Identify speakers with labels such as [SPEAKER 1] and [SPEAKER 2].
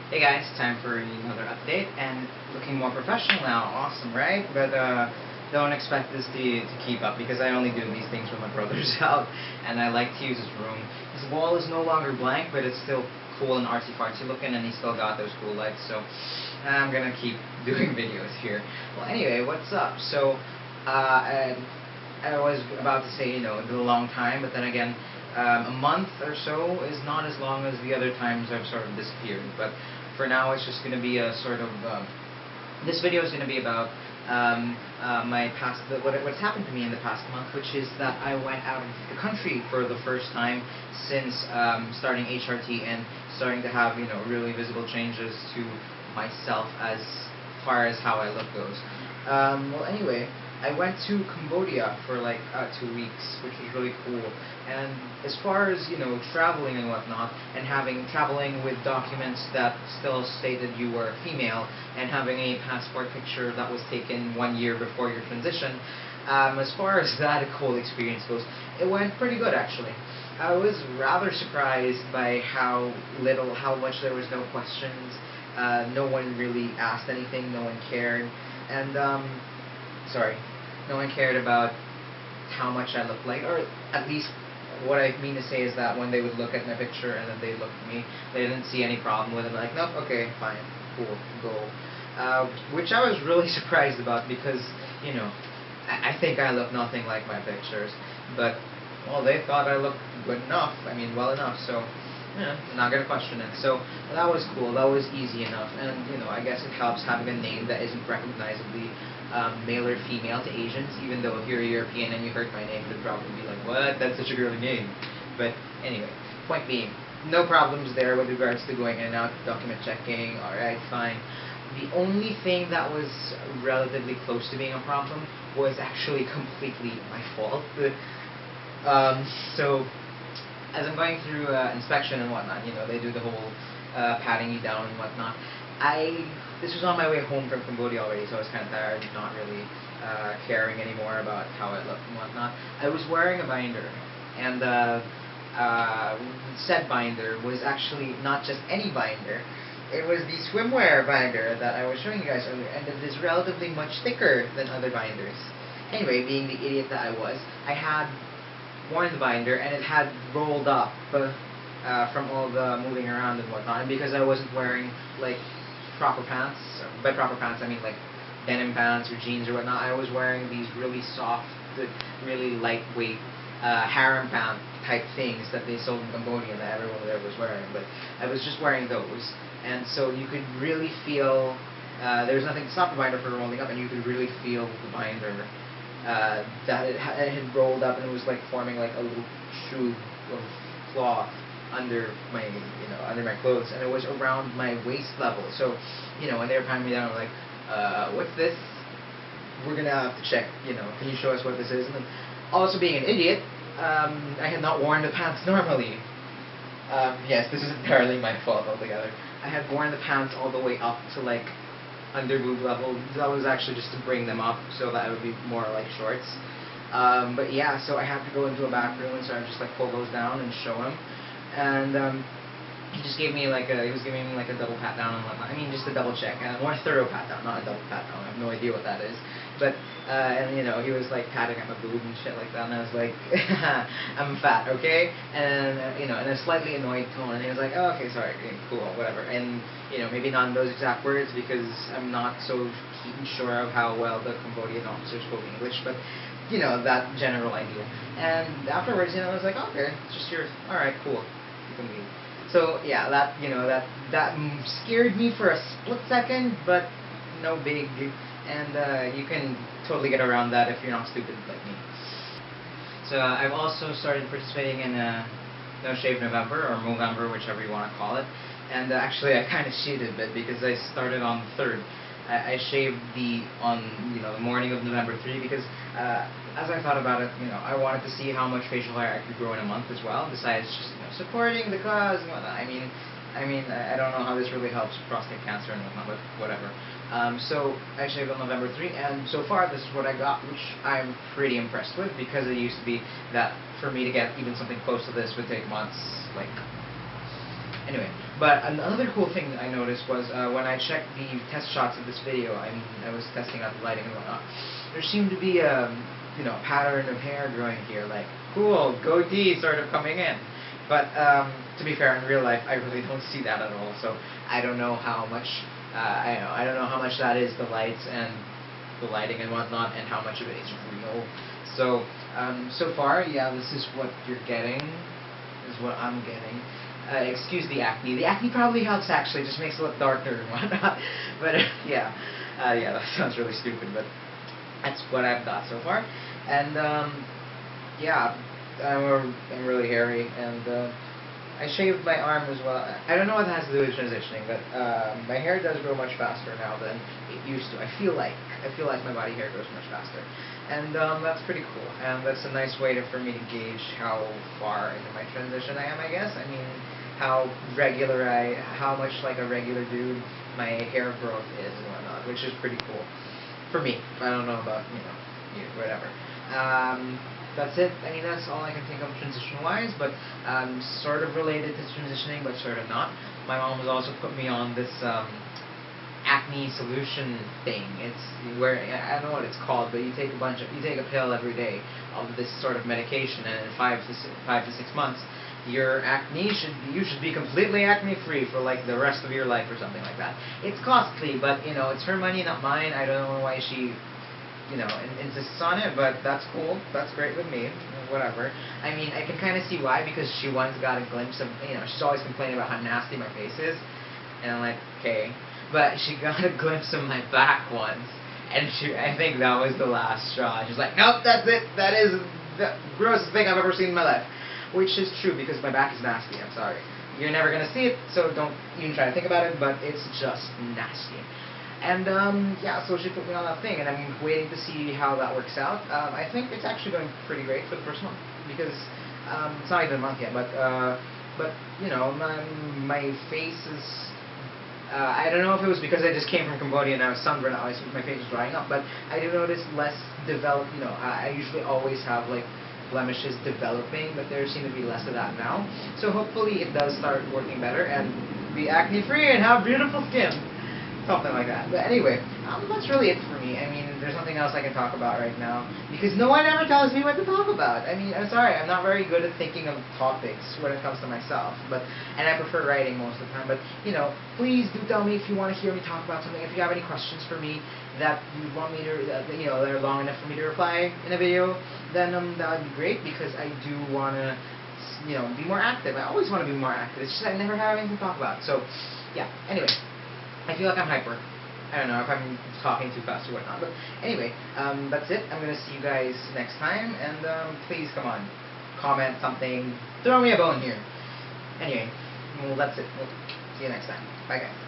[SPEAKER 1] Hey guys, time for another update and looking more professional now. Awesome, right? But don't expect this to keep up because I only do these things when my brother's out and I like to use his room. His wall is no longer blank, but it's still cool and artsy-fartsy looking, and he still got those cool lights, so I'm gonna keep doing videos here. Well, anyway, what's up? So, I was about to say, it's a long time, but then again, a month or so is not as long as the other times I've sort of disappeared. But for now, it's just going to be a sort of. This video is going to be about my past, what's happened to me in the past month, which is that I went out of the country for the first time since starting HRT and starting to have really visible changes to myself as far as how I look goes. Well, anyway, I went to Cambodia for like 2 weeks, which was really cool. And as far as traveling and whatnot, and traveling with documents that still stated you were female, and having a passport picture that was taken 1 year before your transition, as far as that whole experience goes, it went pretty good actually. I was rather surprised by how much there was no questions. No one really asked anything. No one cared, and no one cared about how much I looked like, or at least what I mean to say is that when they would look at my picture and then they look at me, they didn't see any problem with it. Like, nope, okay, fine, cool, go. Which I was really surprised about because, I think I look nothing like my pictures, but, well, they thought I looked good enough, well enough, so, I'm not going to question it. So, that was cool, that was easy enough, and, I guess it helps having a name that isn't recognizably male or female to Asians, even though if you're a European and you heard my name, you'd probably be like, what? That's such a girly name. But anyway, point being, no problems there with regards to going in and out, document checking, alright, fine. The only thing that was relatively close to being a problem was actually completely my fault. So, as I'm going through inspection and whatnot, they do the whole patting you down and whatnot. This was on my way home from Cambodia already, so I was kind of tired, not really caring anymore about how I looked and whatnot. I was wearing a binder, and said binder was actually not just any binder. It was the swimwear binder that I was showing you guys earlier, and it is relatively much thicker than other binders. Anyway, being the idiot that I was, I had worn the binder, and it had rolled up from all the moving around and whatnot, and because I wasn't wearing, like, proper pants, by proper pants I mean like denim pants or jeans or whatnot, I was wearing these really soft, really lightweight harem pant type things that they sold in Cambodia and that everyone there was wearing, but I was just wearing those, and so you could really feel, there was nothing to stop the binder from rolling up, and you could really feel the binder, that it had rolled up and it was like forming like a little tube of cloth under my clothes, and it was around my waist level. So, when they were patting me down, I'm like, what's this? We're gonna have to check. Can you show us what this is? And then, also being an idiot, I had not worn the pants normally. Yes, this is entirely my fault altogether. I had worn the pants all the way up to like under boob level. That was actually just to bring them up so that it would be more like shorts. But yeah, so I had to go into a back room and sort of just like pull those down and show him. And he just gave me he was giving me like a double pat down and whatnot. Just a double check, and more thorough pat down, not a double pat down. I have no idea what that is. But, and he was like patting at my boob and shit like that, and I was like, I'm fat, okay? And, in a slightly annoyed tone, and he was like, oh, okay, sorry, cool, whatever. And, maybe not in those exact words because I'm not so sure of how well the Cambodian officer spoke English, but that general idea. And afterwards, I was like, okay, it's just yours. Alright, cool. You can leave. So, yeah, that scared me for a split second, but no big. And you can totally get around that if you're not stupid like me. So, I've also started participating in No Shave November, or Movember, whichever you want to call it. And actually, I kind of cheated a bit because I started on the 3rd. I shaved on the morning of November 3 because as I thought about it, I wanted to see how much facial hair I could grow in a month as well, besides just supporting the cause and whatnot. I don't know how this really helps prostate cancer and whatnot, but whatever. So I shaved on November 3, and so far this is what I got, which I'm pretty impressed with because it used to be that for me to get even something close to this would take months. Anyway, But another cool thing I noticed was when I checked the test shots of this video, I was testing out the lighting and whatnot, there seemed to be a pattern of hair growing here, like cool goatee sort of coming in. But to be fair, in real life, I really don't see that at all. So I don't know how much I don't know how much that is the lights and the lighting and whatnot, and how much of it is real. So so far, yeah, this is what you're getting. This is what I'm getting. Excuse the acne. The acne probably helps, actually. It just makes it look darker and whatnot. But yeah, yeah, that sounds really stupid, but that's what I've got so far. And yeah, I'm really hairy, and I shaved my arm as well. I don't know what that has to do with transitioning, but my hair does grow much faster now than it used to. I feel like my body hair grows much faster, and that's pretty cool. And that's a nice way for me to gauge how far into my transition I am, I guess. I mean, how much like a regular dude my hair growth is and whatnot, which is pretty cool for me. I don't know about you, whatever. That's it. I mean, that's all I can think of transition-wise, but sort of related to transitioning, but sort of not. My mom has also put me on this acne solution thing. It's where, I don't know what it's called, but you take a pill every day of this sort of medication, and in 5 to 6 months, your acne you should be completely acne-free for like the rest of your life or something like that. It's costly, but it's her money, not mine. I don't know why she insists on it, but that's cool. That's great with me. Whatever. I mean, I can kind of see why, because she once got a glimpse of, she's always complaining about how nasty my face is, and I'm like, okay. But she got a glimpse of my back once, and I think that was the last straw. She's like, nope, that's it. That is the grossest thing I've ever seen in my life. Which is true, because my back is nasty. I'm sorry. You're never going to see it, so don't even try to think about it, but it's just nasty. And yeah, so she put me on that thing, and I'm waiting to see how that works out. I think it's actually going pretty great for the first month, because it's not even a month yet, but my face is, I don't know if it was because I just came from Cambodia and I was sunburned out, so my face was drying up, but I did notice less developed, I usually always have like blemishes developing, but there seem to be less of that now. So hopefully it does start working better and be acne free and have beautiful skin. Something like that. But anyway, that's really it for me. I mean, there's nothing else I can talk about right now, because no one ever tells me what to talk about. I mean, I'm sorry, I'm not very good at thinking of topics when it comes to myself, and I prefer writing most of the time. But please do tell me if you want to hear me talk about something. If you have any questions for me that you want me to, that are long enough for me to reply in a video, then that would be great, because I do want to, be more active. I always want to be more active. It's just I never have anything to talk about. So, yeah. Anyway. I feel like I'm hyper. I don't know if I'm talking too fast or whatnot. But anyway, that's it. I'm going to see you guys next time. And please, come on. Comment something. Throw me a bone here. Anyway, well, that's it. We'll see you next time. Bye, guys.